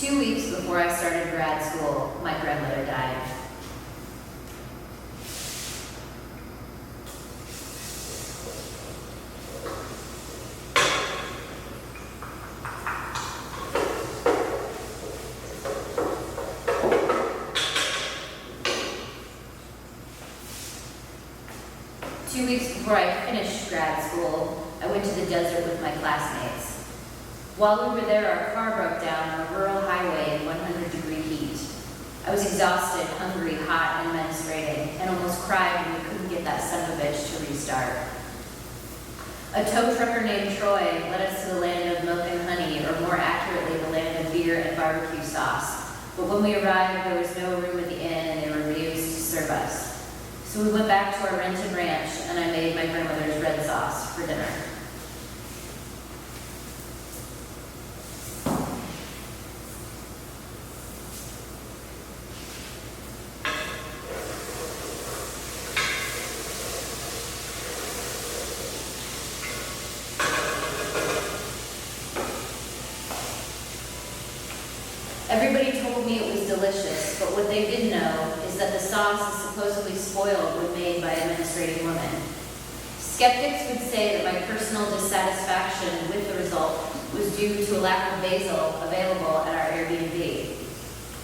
2 weeks before I started grad school, my grandmother died. Two weeks before I finished grad school, I went to the desert with my classmates. While we were there, our car broke down on a rural highway in 100-degree heat. I was exhausted, hungry, hot, and menstruating, and almost cried when we couldn't get that son of a bitch to restart. A tow trucker named Troy led us to the land of milk and honey, or more accurately, the land of beer and barbecue sauce. But when we arrived, there was no room at the inn, and they refused to serve us. So we went back to our Renton ranch, and I made my grandmother's red sauce for dinner. Everybody told me it was delicious, but what they didn't know is that the sauce is supposedly spoiled when made by a menstruating woman. Skeptics would say that my personal dissatisfaction with the result was due to a lack of basil available at our Airbnb,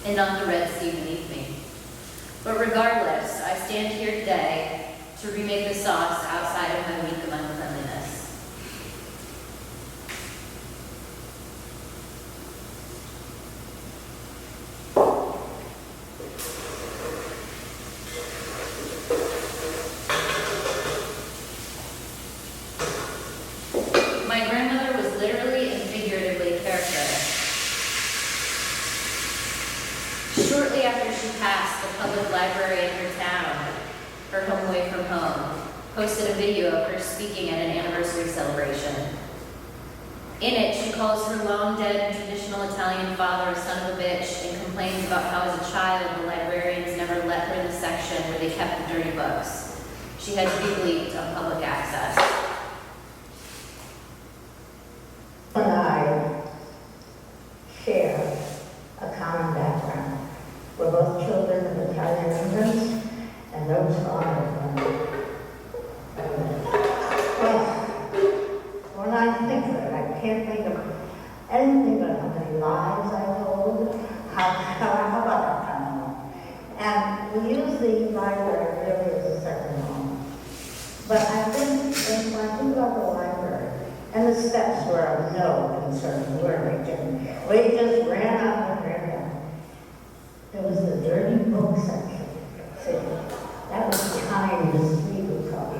and not the Red Sea beneath me. But regardless, I stand here today to remake the sauce outside of my week of uncleanliness. My grandmother was literally and figuratively character. Shortly after she passed, the public library in her town, her home away from home, posted a video of her speaking at an anniversary celebration. In it, she calls her long-dead traditional Italian father a son of a bitch and complains about how as a child the librarians never let her in the section where they kept the dirty books. She had to be bleeped on public access. And I share a common background. We're both children of Italian immigrants, and those are when I think of it, I can't think of anything but how many lies I told, how about that kind of one. And we use the library really as a second home. But I think when I think about the library, and the steps were of no concern, were we? We just ran up and ran down. There was the dirty book section. See, that was the time the street would come.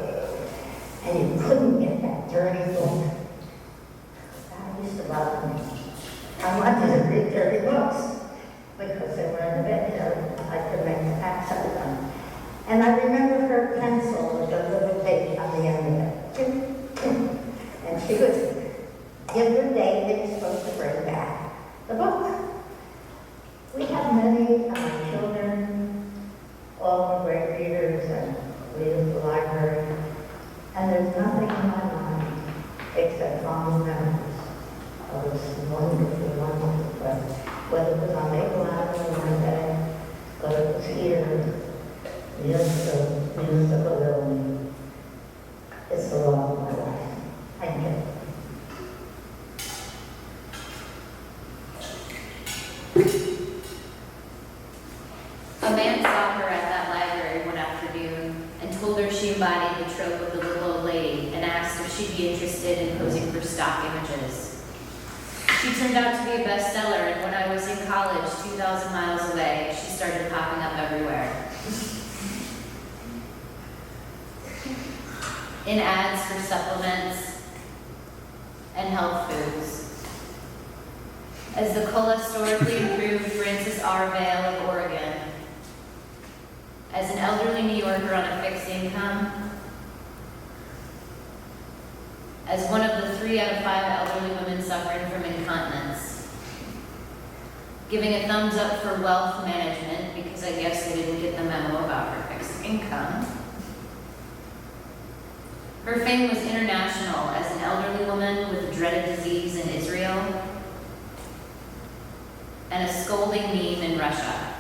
And you couldn't get that dirty book. That used to bother me. I wanted to read dirty books because they were in the bed, I could make access them. And I remember her pencil with a little date on the end of it. And she would give the date they were supposed to bring back the book. We have many of my children, all great readers, and we use the library. And there's nothing in my mind except fond memories of this wonderful, wonderful place. Whether it was on Maple Avenue one day, whether it was here, the municipal building. It's the love of my life. Thank you. A man saw her at that library one afternoon and told her she embodied the trope of the little old lady and asked if she'd be interested in posing for stock images. She turned out to be a bestseller, and when I was in college, 2,000 miles away, she started popping up everywhere. In ads for supplements and health foods. As the cholesterically improved Francis R. Vale of Oregon. As an elderly New Yorker on a fixed income. As one of the 3 out of 5 elderly women suffering from incontinence. Giving a thumbs up for wealth management because I guess they didn't get the memo about her fixed income. Her fame was international as an elderly woman with a dreaded disease in Israel, and and a scolding meme in Russia.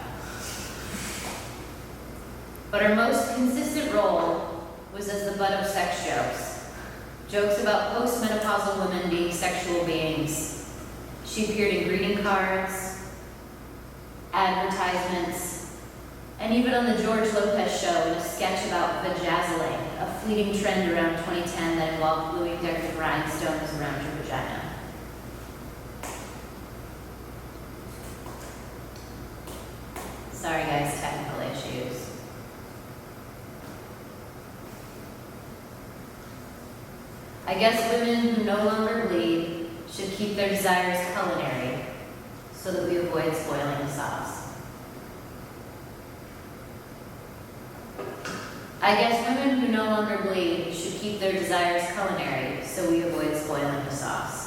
But her most consistent role was as the butt of sex jokes. Jokes about postmenopausal women being sexual beings. She appeared in greeting cards, advertisements, and even on the George Lopez show in a sketch about vajazzling, a fleeting trend around 2010 that involved gluing decorative rhinestones around your vagina. Sorry guys, technical issues. I guess women who no longer bleed should keep their desires culinary so that we avoid spoiling the sauce. I guess women who no longer bleed should keep their desires culinary so we avoid spoiling the sauce.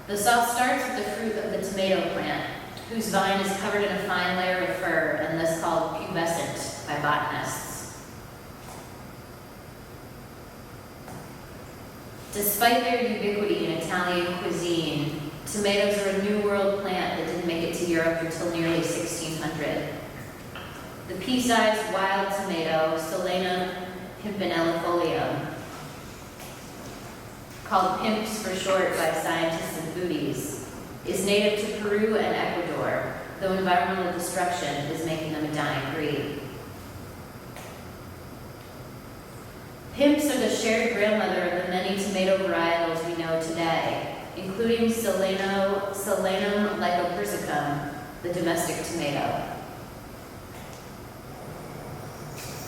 The sauce starts with the fruit of the tomato plant, whose vine is covered in a fine layer of fur and thus called pubescent by botanists. Despite their ubiquity in Italian cuisine, tomatoes are a New World plant that didn't make it to Europe until nearly 1600. The pea-sized wild tomato, Solanum pimpinellifolium, called pimps for short by scientists and foodies, is native to Peru and Ecuador, though environmental destruction is making them a dying breed. Pimps are the shared grandmother of the many tomato varietals we know today, including Solanum lycopersicum, the domestic tomato.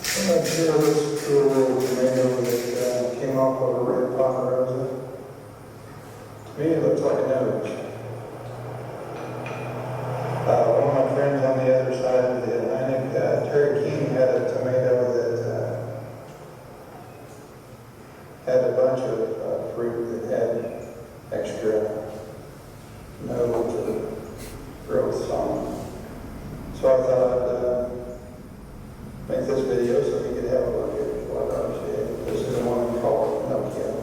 This little tomato that came off of a red Ponderosa. To me, it looks like a nose. One of my friends on the other side of the Atlantic, Terry King, had a tomato that had a bunch of fruit that had extra nodes or growths on them. So I thought I'd make this video so we could have a look at what I'm saying. This is the one called No Kill.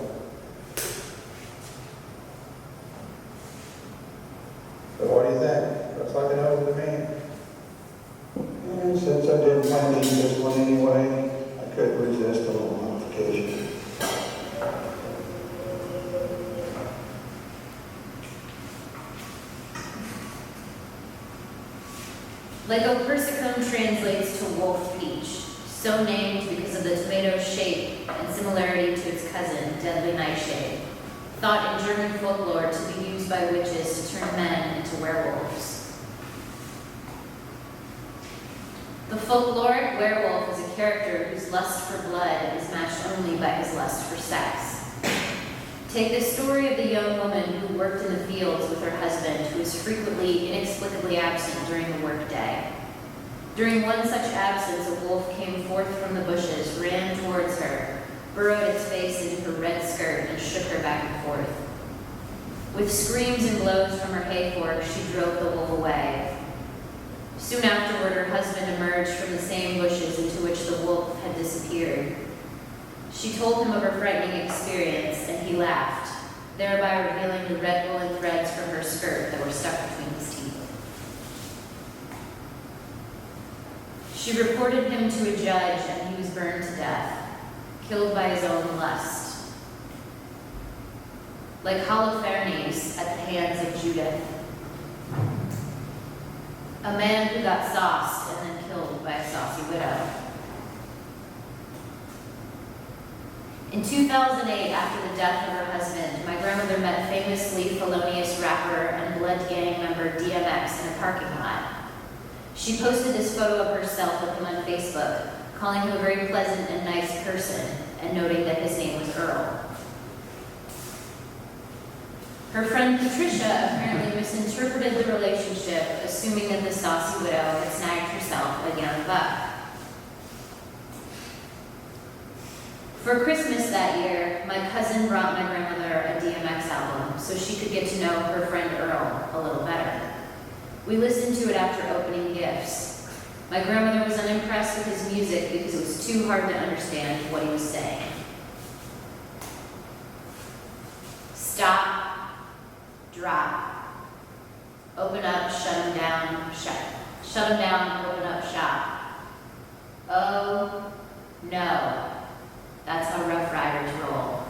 So what do you think? Looks like an nose to me. And since I didn't plan to eat this one anyway, I couldn't resist a little modification. Lycopersicum translates to wolf peach, so named because of the tomato's shape and similarity to its cousin, deadly nightshade, thought in German folklore to be used by witches to turn men into werewolves. The folkloric werewolf is a character whose lust for blood is matched only by his lust for sex. Take the story of the young woman who worked in the fields with her husband, who was frequently inexplicably absent during the workday. During one such absence, a wolf came forth from the bushes, ran towards her, burrowed its face into her red skirt, and shook her back and forth. With screams and blows from her hay fork, she drove the wolf away. Soon afterward, her husband emerged from the same bushes into which the wolf had disappeared. She told him of her frightening experience, and he laughed, thereby revealing the red woolen threads from her skirt that were stuck between his teeth. She reported him to a judge, and he was burned to death, killed by his own lust. Like Holofernes at the hands of Judith, a man who got sauced and then killed by a saucy widow. In 2008, after the death of her husband, my grandmother met famously felonious rapper and blood gang member DMX in a parking lot. She posted this photo of herself with him on Facebook, calling him a very pleasant and nice person, and noting that his name was Earl. Her friend Patricia apparently misinterpreted the relationship, assuming that the saucy widow had snagged herself a young buck. For Christmas that year, my cousin brought my grandmother a DMX album so she could get to know her friend Earl a little better. We listened to it after opening gifts. My grandmother was unimpressed with his music because it was too hard to understand what he was saying. Stop, drop, open up, shut him down, shut him down, open up shop. Oh, no. That's how Rough Riders roll.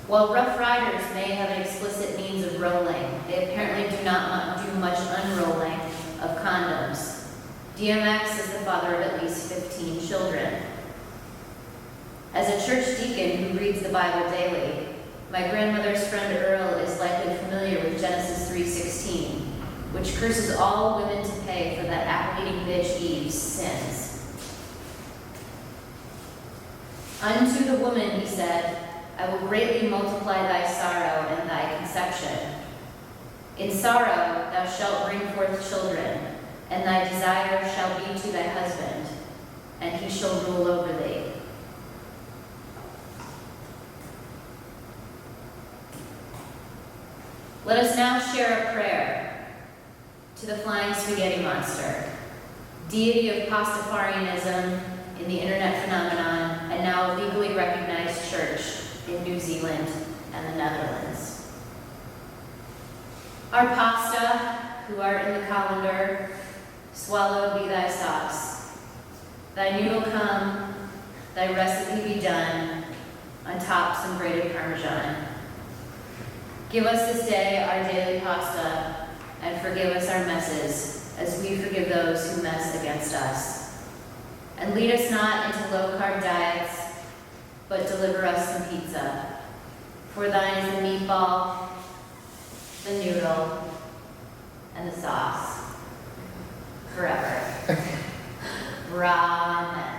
While Rough Riders may have an explicit means of rolling, they apparently do not do much unrolling of condoms. DMX is the father of at least 15 children. As a church deacon who reads the Bible daily, my grandmother's friend Earl is likely familiar with Genesis 3:16, which curses all women to pay for that apple-eating bitch Eve's sins. Unto the woman, he said, I will greatly multiply thy sorrow and thy conception. In sorrow thou shalt bring forth children, and thy desire shall be to thy husband, and he shall rule over thee. Let us now share a prayer to the flying spaghetti monster, deity of Pastafarianism in the internet phenomenon, and now a legally recognized church in New Zealand and the Netherlands. Our pasta, who art in the colander, swallowed be thy sauce. Thy noodle come, thy recipe be done, on top some grated Parmesan. Give us this day our daily pasta, and forgive us our messes, as we forgive those who mess against us. And lead us not into low-carb diets, but deliver us some pizza. For thine is the meatball, the noodle, and the sauce. Forever. Ramen.